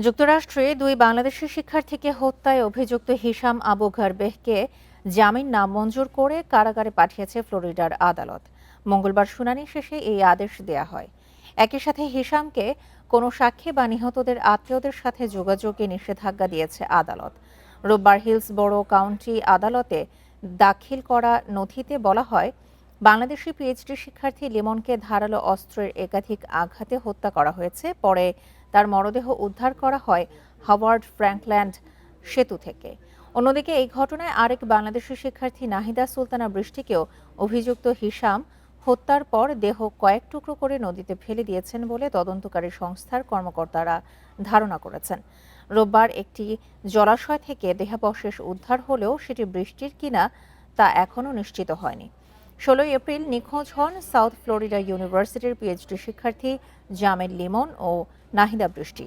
যুক্তরাষ্ট্রে দুই বাংলাদেশি শিক্ষার্থীকে হত্যায় অভিযুক্ত হিশাম আবু ঘরবেহকে জামিন নামঞ্জুর করে কারাগারে পাঠিয়েছে ফ্লোরিডার আদালত। মঙ্গলবার শুনানি শেষে এই আদেশ দেয়া হয়। একই সাথে হিশামকে কোনো সাক্ষী বা নিহতদের আত্মীয়দের সাথে যোগাযোগে নিষেধাজ্ঞা দিয়েছে আদালত। রোববার হিলসবরো কাউন্টি আদালতে দাখিল করা নথিতে বলা হয়, বাংলাদেশি পিএইচডি শিক্ষার্থী লিমনকে ধারালো অস্ত্রের একাধিক আঘাতে হত্যা করা হয়েছে। পরে তার মরদেহ উদ্ধার করা হয় হাওয়ার্ড ফ্র্যাঙ্কল্যান্ড সেতু থেকে। অন্যদিকে এই ঘটনায় আরেক বাংলাদেশি শিক্ষার্থী নাহিদা সুলতানা বৃষ্টিকেও অভিযুক্ত হিশাম হত্যার পর দেহ কয়েক টুকরো করে নদীতে ফেলে দিয়েছেন বলে তদন্তকারী সংস্থার কর্মকর্তারা ধারণা করেছেন। রোববার একটি জলাশয় থেকে দেহাবশেষ উদ্ধার হলেও সেটি বৃষ্টির কিনা তা এখনও নিশ্চিত হয়নি। ১৬ এপ্রিল নিখোঁজ হন সাউথ ফ্লোরিডা ইউনিভার্সিটির পিএইচডি শিক্ষার্থী জামিল লিমন ও নাহিদা বৃষ্টি।